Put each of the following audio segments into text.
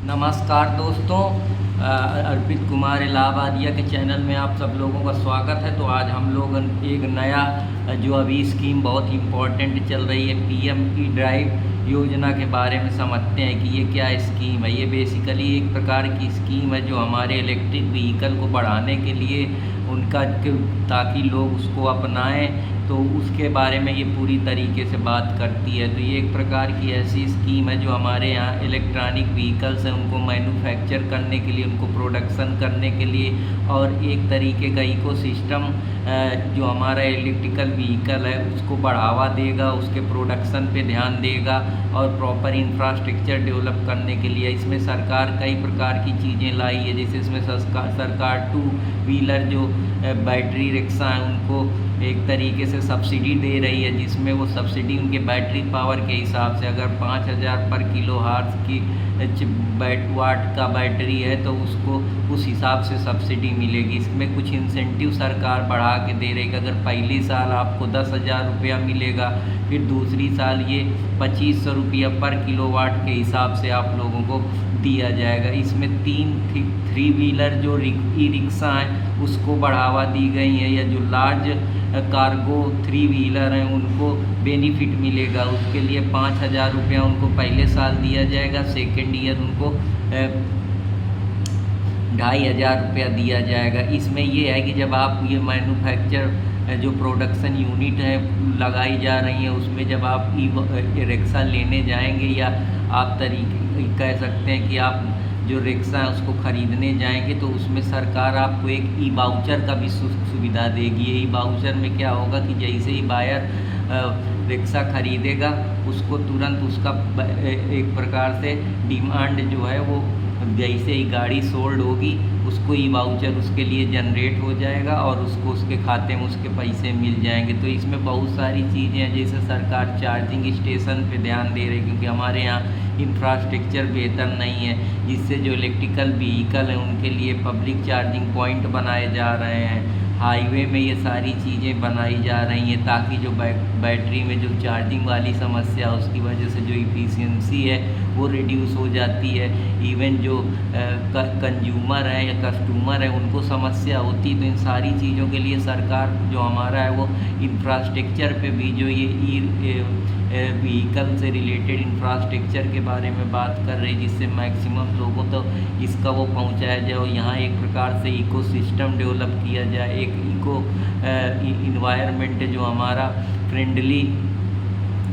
नमस्कार दोस्तों, अर्पित कुमार इलाहाबादिया के चैनल में आप सब लोगों का स्वागत है। तो आज हम लोग एक नया जो अभी स्कीम बहुत इम्पोर्टेंट चल रही है पीएम ई ड्राइव योजना के बारे में समझते हैं कि ये क्या स्कीम है। ये बेसिकली एक प्रकार की स्कीम है जो हमारे इलेक्ट्रिक व्हीकल को बढ़ाने के लिए उनका ताकि लोग उसको अपनाएं, तो उसके बारे में ये पूरी तरीके से बात करती है। तो ये एक प्रकार की ऐसी स्कीम है जो हमारे यहाँ इलेक्ट्रॉनिक व्हीकल्स हैं उनको मैन्युफैक्चर करने के लिए, उनको प्रोडक्शन करने के लिए और एक तरीके का इकोसिस्टम जो हमारा इलेक्ट्रिकल व्हीकल है उसको बढ़ावा देगा, उसके प्रोडक्शन पे ध्यान देगा और प्रॉपर इंफ्रास्ट्रक्चर डेवलप करने के लिए इसमें सरकार कई प्रकार की चीज़ें लाई है। जैसे इसमें सरकार टू व्हीलर जो बैटरी रिक्शा हैं उनको एक तरीके से सब्सिडी दे रही है, जिसमें वो सब्सिडी उनके बैटरी पावर के हिसाब से अगर 5000 पर किलो हार्स की वाट का बैटरी है तो उसको उस हिसाब से सब्सिडी मिलेगी। इसमें कुछ इंसेंटिव सरकार बढ़ा के दे रही है। अगर पहली साल आपको 10,000 रुपया मिलेगा, फिर दूसरी साल ये 2500 रुपया पर किलोवाट के हिसाब से आप लोगों को दिया जाएगा। इसमें थ्री व्हीलर जो ई रिक्शा हैं उसको बढ़ावा दी गई है, या जो लार्ज कार्गो थ्री व्हीलर हैं उनको बेनिफिट मिलेगा। उसके लिए 5,000 रुपया उनको पहले साल दिया जाएगा, सेकेंड ईयर उनको 2,500 रुपया दिया जाएगा। इसमें ये है कि जब आप ये मैन्युफैक्चर जो प्रोडक्शन यूनिट है लगाई जा रही है उसमें जब आप ई रिक्शा लेने जाएंगे, या आप कह सकते हैं कि आप जो रिक्शा है उसको ख़रीदने जाएंगे, तो उसमें सरकार आपको एक ई वाउचर का भी सुविधा देगी। ई वाउचर में क्या होगा कि जैसे ही बायर रिक्शा ख़रीदेगा उसको तुरंत उसका एक प्रकार से डिमांड जो है वो जैसे ही गाड़ी सोल्ड होगी उसको ई वाउचर उसके लिए जनरेट हो जाएगा और उसको उसके खाते में उसके पैसे मिल जाएंगे। तो इसमें बहुत सारी चीज़ें हैं, जैसे सरकार चार्जिंग स्टेशन पे ध्यान दे रही है क्योंकि हमारे यहाँ इंफ्रास्ट्रक्चर बेहतर नहीं है, जिससे जो इलेक्ट्रिकल व्हीकल हैं उनके लिए पब्लिक चार्जिंग पॉइंट बनाए जा रहे हैं। हाईवे में ये सारी चीज़ें बनाई जा रही हैं ताकि जो बैटरी में जो चार्जिंग वाली समस्या है उसकी वजह से जो इफ़िशियंसी है वो रिड्यूस हो जाती है। इवन जो कंज्यूमर है या कस्टमर है उनको समस्या होती है। तो इन सारी चीज़ों के लिए सरकार जो हमारा है वो इंफ्रास्ट्रक्चर पे भी जो ये व्हीकल से रिलेटेड इंफ्रास्ट्रक्चर के बारे में बात कर रही है, जिससे मैक्सिमम लोगों तक इसका वो पहुंचाया जाए और यहाँ एक प्रकार से इकोसिस्टम डेवलप किया जाए, एक इन्वायरमेंट जो हमारा फ्रेंडली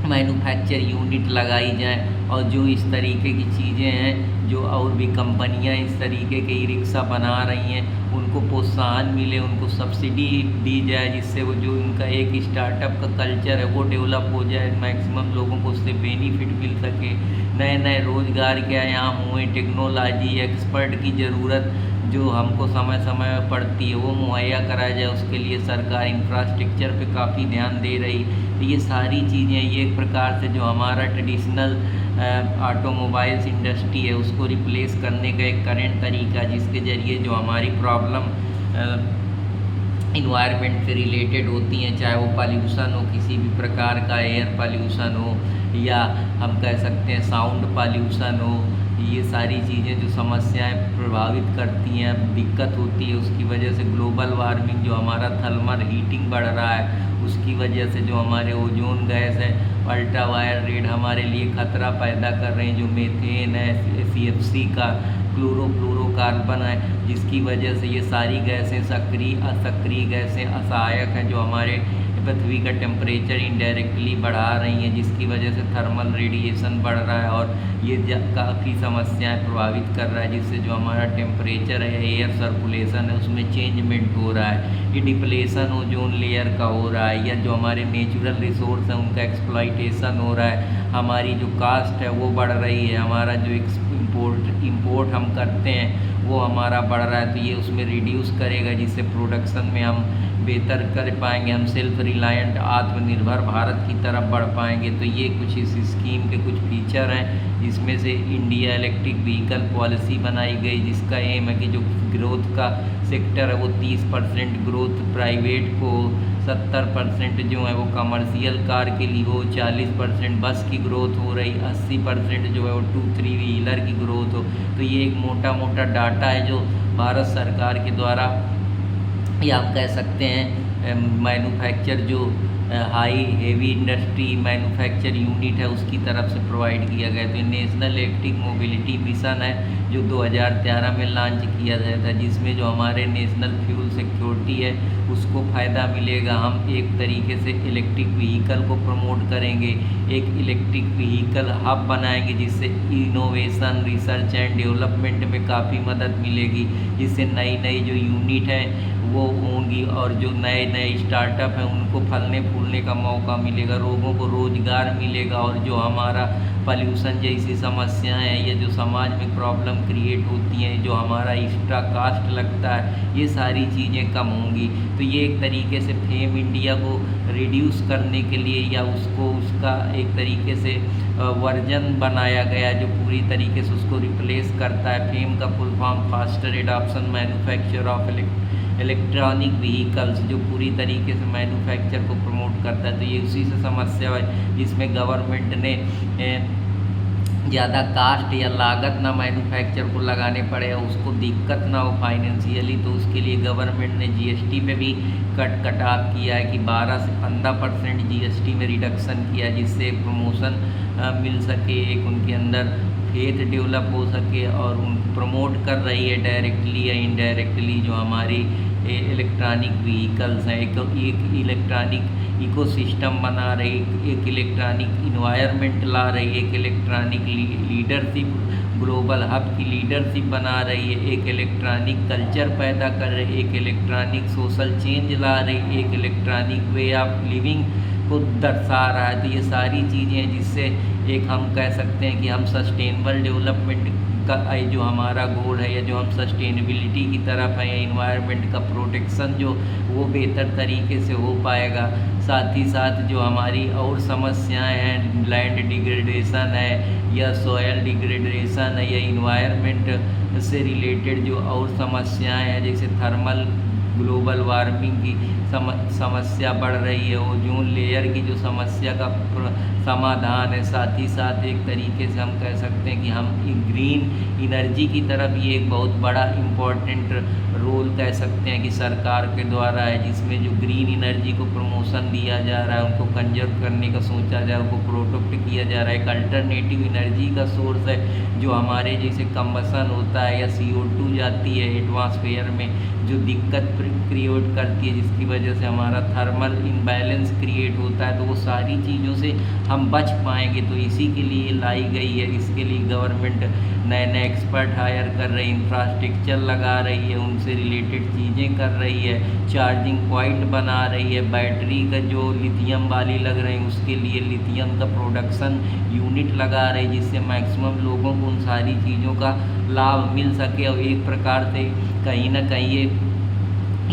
मैन्युफैक्चर यूनिट लगाई जाए। और जो इस तरीके की चीज़ें हैं जो और भी कंपनियां इस तरीके के ई रिक्शा बना रही हैं उनको प्रोत्साहन मिले, उनको सब्सिडी दी जाए, जिससे वो जो उनका एक स्टार्टअप का कल्चर है वो डेवलप हो जाए, मैक्सिमम लोगों को उससे बेनिफिट मिल सके। नए नए रोज़गार क्या यहाँ हुए, टेक्नोलॉजी एक्सपर्ट की ज़रूरत जो हमको समय समय में पड़ती है वो मुहैया कराया जाए, उसके लिए सरकार इंफ्रास्ट्रक्चर पे काफ़ी ध्यान दे रही। तो ये सारी चीज़ें ये एक प्रकार से जो हमारा ट्रेडिशनल ऑटोमोबाइल्स इंडस्ट्री है उसको रिप्लेस करने का एक करेंट तरीका, जिसके ज़रिए जो हमारी प्रॉब्लम इन्वायरमेंट से रिलेटेड होती हैं, चाहे वो पॉल्यूशन हो, किसी भी प्रकार का एयर पॉल्यूशन हो या हम कह सकते हैं साउंड पॉल्यूशन हो, ये सारी चीज़ें जो समस्याएं प्रभावित करती हैं, दिक्कत होती है, उसकी वजह से ग्लोबल वार्मिंग जो हमारा थर्मल हीटिंग बढ़ रहा है उसकी वजह से जो हमारे ओजोन गैस है, अल्ट्रावायलेट रेड हमारे लिए खतरा पैदा कर रहे हैं, जो मीथेन है, CFC का क्लोरोफ्लोरोकार्बन है, जिसकी वजह से ये सारी गैसें सक्रिय गैसें असहायक हैं जो हमारे पृथ्वी का टेम्परेचर इनडायरेक्टली बढ़ा रही हैं, जिसकी वजह से थर्मल रेडिएशन बढ़ रहा है और ये काफ़ी समस्याएं प्रभावित कर रहा है, जिससे जो हमारा टेम्परेचर है, एयर सर्कुलेशन है उसमें चेंजमेंट हो रहा है, ये डिप्लेशन ओजोन लेयर का हो रहा है, या जो हमारे नेचुरल रिसोर्स हैं उनका एक्सप्लॉइटेशन हो रहा है, हमारी जो कास्ट है वो बढ़ रही है, हमारा जो इम्पोर्ट हम करते हैं वो हमारा बढ़ रहा है। तो ये उसमें रिड्यूस करेगा, जिससे प्रोडक्शन में हम बेहतर कर पाएंगे, हम सेल्फ रिलायंट आत्मनिर्भर भारत की तरफ बढ़ पाएंगे। तो ये कुछ इस स्कीम के कुछ फीचर हैं जिसमें से इंडिया इलेक्ट्रिक व्हीकल पॉलिसी बनाई गई, जिसका एम है कि जो ग्रोथ का सेक्टर है वो 30% ग्रोथ प्राइवेट को, 70% जो है वो कमर्शियल कार के लिए हो, 40% बस की ग्रोथ हो रही, 80% जो है वो 2-3 व्हीलर की ग्रोथ हो। तो ये एक मोटा मोटा डाटा है जो भारत सरकार के द्वारा, या हम कह सकते हैं मैन्युफैक्चर जो high heavy industry manufacture unit है उसकी तरफ से प्रोवाइड किया गया। तो ये नेशनल इलेक्ट्रिक मोबिलिटी मिशन है जो 2013 में लॉन्च किया गया था, जिसमें जो हमारे नेशनल फ्यूल सिक्योरिटी है उसको फ़ायदा मिलेगा। हम एक तरीके से इलेक्ट्रिक व्हीकल को प्रमोट करेंगे, एक इलेक्ट्रिक व्हीकल हब बनाएंगे जिससे इनोवेशन रिसर्च एंड डेवलपमेंट में काफ़ी मदद मिलेगी, जिससे नई नई जो यूनिट है वो होंगी और जो नए नए स्टार्टअप हैं उनको फलने फूलने का मौका मिलेगा, लोगों को रोज़गार मिलेगा, और जो हमारा पॉल्यूशन जैसी समस्याएं हैं या जो समाज में प्रॉब्लम क्रिएट होती हैं, जो हमारा एक्स्ट्रा कास्ट लगता है, ये सारी चीज़ें कम होंगी। तो ये एक तरीके से फेम इंडिया को रिड्यूस करने के लिए या उसको उसका एक तरीके से वर्जन बनाया गया जो पूरी तरीके से उसको रिप्लेस करता है। फेम का full form faster adoption manufacture of electronic vehicles, जो पूरी तरीके से मैन्युफैक्चर को प्रमोट करता है। तो ये उसी से समस्या है जिसमें गवर्नमेंट ने ज़्यादा कास्ट या लागत ना मैन्युफैक्चर को लगाने पड़े और उसको दिक्कत ना हो फाइनेंशियली। तो उसके लिए गवर्नमेंट ने जीएसटी पे भी कटाव किया है कि 12 से 15% जीएसटी में रिडक्शन किया, जिससे प्रमोशन मिल सके, एक उनके अंदर फेथ डेवलप हो सके और उनको प्रमोट कर रही है डायरेक्टली या इनडायरेक्टली जो हमारी इलेक्ट्रॉनिक व्हीकल्स हैं। एक इलेक्ट्रॉनिक इकोसिस्टम बना रही, एक इलेक्ट्रॉनिक इन्वायरमेंट ला रही, एक इलेक्ट्रॉनिक लीडरशिप ग्लोबल हब की लीडरशिप बना रही है, एक इलेक्ट्रॉनिक कल्चर पैदा कर रही है, एक इलेक्ट्रॉनिक सोशल चेंज ला रही, एक इलेक्ट्रॉनिक वे ऑफ लिविंग को दर्शा रहा है। तो ये सारी चीज़ें हैं जिससे एक हम कह सकते हैं कि हम सस्टेनेबल डेवलपमेंट का जो हमारा गोल है या जो हम सस्टेनेबिलिटी की तरफ है या इन्वायरमेंट का प्रोटेक्शन जो वो बेहतर तरीके से हो पाएगा। साथ ही साथ जो हमारी और समस्याएं हैं, लैंड डिग्रेडेशन है या सॉयल डिग्रेडेशन है या इन्वायरमेंट से रिलेटेड जो और समस्याएं हैं, जैसे थर्मल ग्लोबल वार्मिंग की समस्या बढ़ रही है, ओजोन लेयर की जो समस्या का समाधान है। साथ ही साथ एक तरीके से हम कह सकते हैं कि हम ग्रीन एनर्जी की तरफ ये एक बहुत बड़ा इम्पोर्टेंट रोल कह सकते हैं कि सरकार के द्वारा है, जिसमें जो ग्रीन एनर्जी को प्रमोशन दिया जा रहा है, उनको कंजर्व करने का सोचा जा रहा है, उनको प्रोटेक्ट किया जा रहा है। एक अल्टरनेटिव एनर्जी का सोर्स है जो हमारे जैसे कंबसन होता है या CO2 जाती है एटमॉस्फेयर में जो दिक्कत क्रिएट करती है, जिसकी वजह से हमारा थर्मल इम्बैलेंस क्रिएट होता है। तो वो सारी चीज़ों से हम बच पाएंगे, तो इसी के लिए लाई गई है। इसके लिए गवर्नमेंट नए नए एक्सपर्ट हायर कर रही है, इंफ्रास्ट्रक्चर लगा रही है, उनसे रिलेटेड चीज़ें कर रही है, चार्जिंग पॉइंट बना रही है, बैटरी का जो लिथियम वाली लग रही है उसके लिए लिथियम का प्रोडक्शन यूनिट लगा रही है, जिससे मैक्सिमम लोगों को उन सारी चीज़ों का लाभ मिल सके। और एक प्रकार से कहीं ना कहीं ये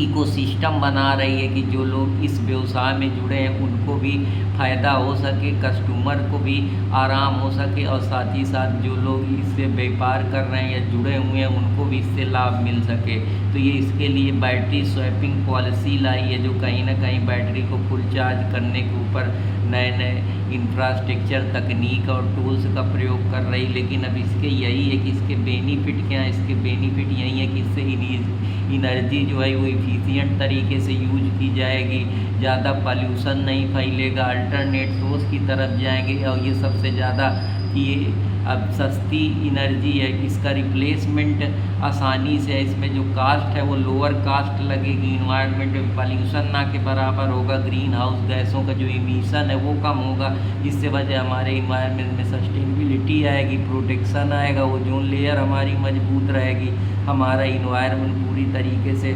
इकोसिस्टम बना रही है कि जो लोग इस व्यवसाय में जुड़े हैं उनको भी फ़ायदा हो सके, कस्टमर को भी आराम हो सके, और साथ ही साथ जो लोग इससे व्यापार कर रहे हैं या जुड़े हुए हैं उनको भी इससे लाभ मिल सके। तो ये इसके लिए बैटरी स्वैपिंग पॉलिसी लाई है जो कहीं ना कहीं बैटरी को फुल चार्ज करने के ऊपर नए नए इंफ्रास्ट्रक्चर तकनीक और टूल्स का प्रयोग कर रही। लेकिन अब इसके यही है कि इसके बेनिफिट क्या हैं। इसके बेनिफिट यही है कि इससे एनर्जी जो है वो इफ़िशिएंट तरीके से यूज की जाएगी, ज़्यादा पॉल्यूशन नहीं फैलेगा, अल्टरनेट सोर्स की तरफ जाएंगे, और ये सबसे ज़्यादा ये अब सस्ती एनर्जी है, इसका रिप्लेसमेंट आसानी से है। इसमें जो कास्ट है वो लोअर कास्ट लगेगी, इन्वायरमेंट में पॉल्यूशन ना के बराबर होगा, ग्रीन हाउस गैसों का जो इमिशन है वो कम होगा, जिससे वजह हमारे इन्वायरमेंट में सस्टेनेबिलिटी आएगी, प्रोटेक्शन आएगा, ओजोन लेयर हमारी मजबूत रहेगी, हमारा इन्वायरमेंट पूरी तरीके से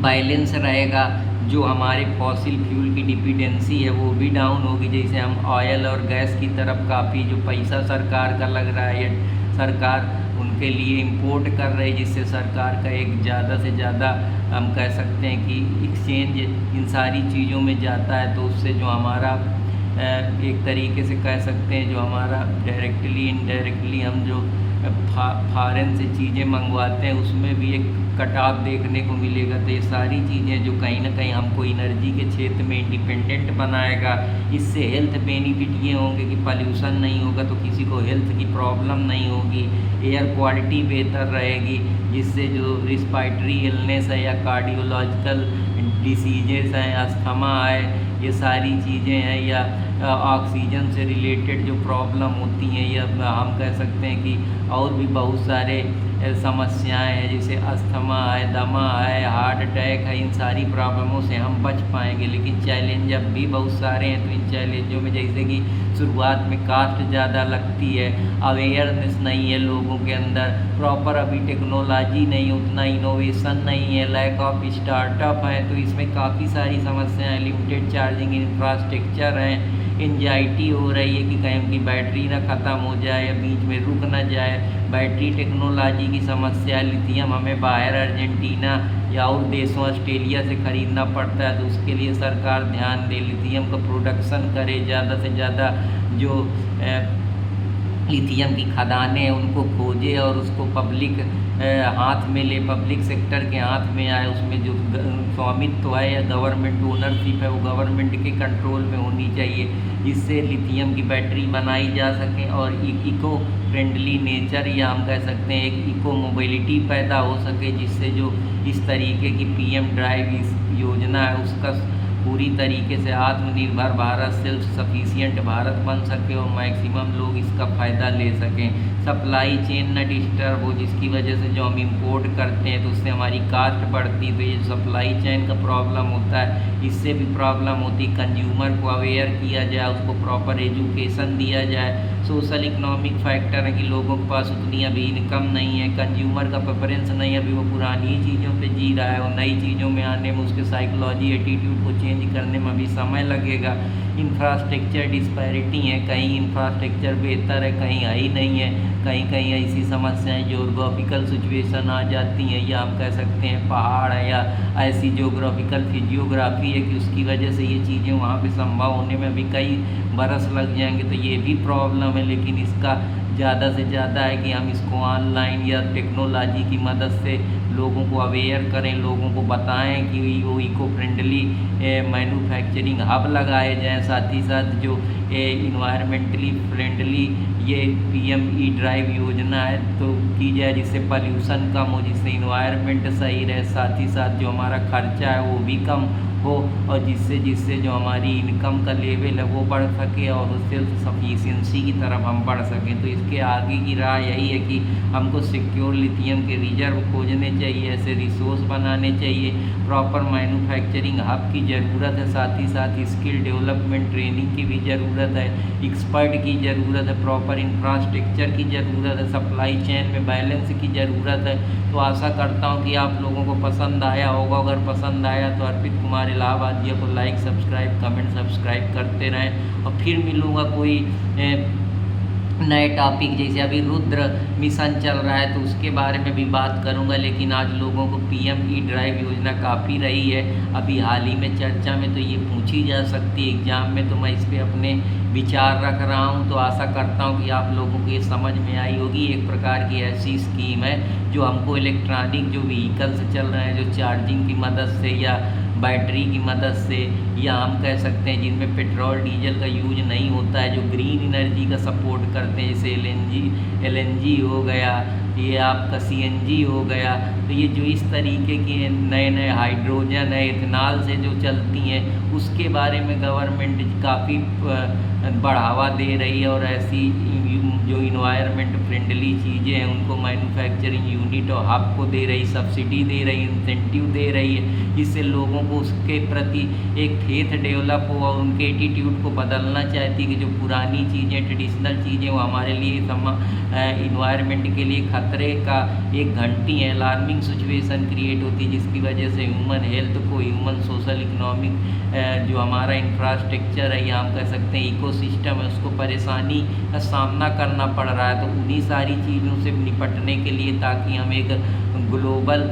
बैलेंस रहेगा, जो हमारे फॉसिल फ्यूल की डिपेंडेंसी है वो भी डाउन होगी। जैसे हम ऑयल और गैस की तरफ काफ़ी जो पैसा सरकार का लग रहा है, सरकार उनके लिए इंपोर्ट कर रही है, जिससे सरकार का एक ज़्यादा से ज़्यादा हम कह सकते हैं कि एक्सचेंज इन सारी चीज़ों में जाता है, तो उससे जो हमारा एक तरीके से कह सकते हैं जो हमारा डायरेक्टली इनडायरेक्टली हम जो फॉरेन से चीज़ें मंगवाते हैं उसमें भी एक कटाव देखने को मिलेगा। तो ये सारी चीज़ें जो कहीं ना कहीं हमको एनर्जी के क्षेत्र में इंडिपेंडेंट बनाएगा। इससे हेल्थ बेनिफिट ये होंगे कि पॉल्यूशन नहीं होगा तो किसी को हेल्थ की प्रॉब्लम नहीं होगी, एयर क्वालिटी बेहतर रहेगी, जिससे जो रिस्पायरेटरी इलनेस है या कार्डियोलॉजिकल डिसीजेस हैं, अस्थमा है, ये सारी चीज़ें हैं, या ऑक्सीजन से रिलेटेड जो प्रॉब्लम होती हैं, या हम कह सकते हैं कि और भी बहुत सारे समस्याएं हैं जैसे अस्थमा है, दमा है, हार्ट अटैक है, इन सारी प्रॉब्लमों से हम बच पाएंगे। लेकिन चैलेंज अब भी बहुत सारे हैं। तो इन चैलेंजों में जैसे कि शुरुआत में कास्ट ज़्यादा लगती है, अवेयरनेस नहीं है लोगों के अंदर, प्रॉपर अभी टेक्नोलॉजी नहीं, उतना इनोवेशन नहीं है, लैक ऑफ स्टार्टअप है। तो इसमें काफ़ी सारी समस्याएं, लिमिटेड चार्जिंग इंफ्रास्ट्रक्चर हैं, एंजाइटी हो रही है कि कहीं उनकी बैटरी ना ख़त्म हो जाए या बीच में रुक ना जाए, बैटरी टेक्नोलॉजी की समस्या, लिथियम हमें बाहर अर्जेंटीना या और देशों ऑस्ट्रेलिया से ख़रीदना पड़ता है। तो उसके लिए सरकार ध्यान दे, लिथियम का प्रोडक्शन करे, ज़्यादा से ज़्यादा जो लिथियम की खदानें हैं उनको खोजे और उसको पब्लिक हाथ में ले, पब्लिक सेक्टर के हाथ में आए। उसमें जो स्वामित्व है या गवर्नमेंट ओनरशिप है वो गवर्नमेंट के कंट्रोल में होनी चाहिए, जिससे लिथियम की बैटरी बनाई जा सके और इको फ्रेंडली नेचर, या हम कह सकते हैं एक इको मोबिलिटी पैदा हो सके, जिससे जो इस तरीके की पीएम ड्राइव इस योजना है उसका पूरी तरीके से आत्मनिर्भर भारत, सेल्फ सफिशिएंट भारत बन सके और मैक्सिमम लोग इसका फ़ायदा ले सकें। सप्लाई चेन न डिस्टर्ब हो, जिसकी वजह से जो हम इंपोर्ट करते हैं तो उससे हमारी कास्ट बढ़ती, तो ये सप्लाई चेन का प्रॉब्लम होता है, इससे भी प्रॉब्लम होती। कंज्यूमर को अवेयर किया जाए, उसको प्रॉपर एजुकेशन दिया जाए। सोशल इकोनॉमिक फैक्टर है कि लोगों के पास उतनी अभी इनकम नहीं है, कंज्यूमर का प्रेफरेंस नहीं है, अभी वो पुरानी चीज़ों पे जी रहा है और नई चीज़ों में आने में उसके साइकोलॉजी एटीट्यूड को चेंज करने में अभी समय लगेगा। इंफ्रास्ट्रक्चर डिस्पैरिटी है, कहीं इंफ्रास्ट्रक्चर बेहतर है, कहीं है ही नहीं है, कहीं कहीं ऐसी समस्याएं जोग्राफिकल सिचुएशन आ जाती हैं, या हम कह सकते हैं पहाड़ है या ऐसी जोग्राफिकल फिजियोग्राफी है कि उसकी वजह से ये चीज़ें वहाँ पे संभव होने में अभी कई बरस लग जाएंगे। तो ये भी प्रॉब्लम है, लेकिन इसका ज़्यादा से ज़्यादा है कि हम इसको ऑनलाइन या टेक्नोलॉजी की मदद से लोगों को अवेयर करें, लोगों को बताएं कि वो इको फ्रेंडली मैन्युफैक्चरिंग हब लगाए जाएं, साथ ही साथ जो इन्वायरमेंटली फ्रेंडली ये पीएम ई ड्राइव योजना है तो की जाए, जिससे पॉल्यूशन कम हो, जिससे इन्वायरमेंट सही रहे, साथ ही साथ जो हमारा खर्चा है वो भी कम हो और जिससे जो हमारी इनकम का लेवल है वो बढ़ सके और सेल्फ सफिशिएंसी की तरफ हम बढ़ सकें। तो इसके आगे की राह यही है कि हमको सिक्योर लिथियम के रिजर्व खोजने चाहिए, ऐसे रिसोर्स बनाने चाहिए, प्रॉपर मैन्युफैक्चरिंग हब की ज़रूरत है, साथ ही साथ स्किल डेवलपमेंट ट्रेनिंग की भी ज़रूरत है, एक्सपर्ट की ज़रूरत है, प्रॉपर इंफ्रास्ट्रक्चर की ज़रूरत है, सप्लाई चेन में बैलेंस की ज़रूरत है। तो आशा करता हूँ कि आप लोगों को पसंद आया होगा। अगर पसंद आया तो अर्पित कुमार इलाहाबादिया को लाइक, सब्सक्राइब, कमेंट, सब्सक्राइब करते रहें और फिर मिलूँगा कोई नए टॉपिक। जैसे अभी रुद्र मिशन चल रहा है तो उसके बारे में भी बात करूंगा, लेकिन आज लोगों को पीएम ई ड्राइव योजना काफ़ी रही है अभी हाल ही में चर्चा में, तो ये पूछी जा सकती है एग्ज़ाम में, तो मैं इस पर अपने विचार रख रहा हूं। तो आशा करता हूं कि आप लोगों को ये समझ में आई होगी। एक प्रकार की ऐसी स्कीम है जो हमको इलेक्ट्रॉनिक जो व्हीकल्स चल रहे हैं, जो चार्जिंग की मदद से या बैटरी की मदद से, या हम कह सकते हैं जिनमें पेट्रोल डीजल का यूज नहीं होता है, जो ग्रीन एनर्जी का सपोर्ट करते हैं, जैसे एलएनजी हो गया, ये आपका सीएनजी हो गया। तो ये जो इस तरीके के नए नए हाइड्रोजन है, इथेनॉल से जो चलती हैं, उसके बारे में गवर्नमेंट काफ़ी बढ़ावा दे रही है और ऐसी जो इन्वायरमेंट फ्रेंडली चीज़ें हैं उनको मैन्युफैक्चरिंग यूनिट और हब को दे रही, सब्सिडी दे रही, इंसेंटिव दे रही है, जिससे लोगों को उसके प्रति एक फेथ डेवलप हो और उनके एटीट्यूड को बदलना चाहती है कि जो पुरानी चीज़ें, ट्रेडिशनल चीज़ें वो हमारे लिए इन्वायरमेंट के लिए खतरे का एक घंटी है, अलार्मिंग सिचुएशन क्रिएट होती है, जिसकी वजह से ह्यूमन हेल्थ को, ह्यूमन सोशल इकोनॉमिक जो हमारा इंफ्रास्ट्रक्चर है या हम कह सकते हैं इकोसिस्टम है, उसको परेशानी का सामना करना पड़ रहा है। तो उन्हीं सारी चीज़ों से निपटने के लिए, ताकि हम एक ग्लोबल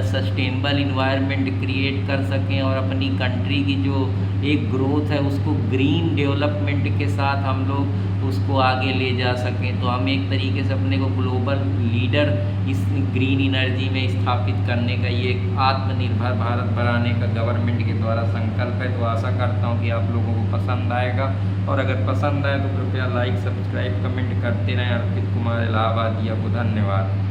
सस्टेनेबल इन्वायरमेंट क्रिएट कर सकें और अपनी कंट्री की जो एक ग्रोथ है उसको ग्रीन डेवलपमेंट के साथ हम लोग उसको आगे ले जा सकें। तो हम एक तरीके से अपने को ग्लोबल लीडर इस ग्रीन एनर्जी में स्थापित करने का ये एक आत्मनिर्भर भारत बनाने का गवर्नमेंट के द्वारा संकल्प है। तो आशा करता हूँ कि आप लोगों को पसंद आएगा, और अगर पसंद आए तो कृपया लाइक, सब्सक्राइब, कमेंट करते रहें। अर्पित कुमार इलाहाबादिया को धन्यवाद।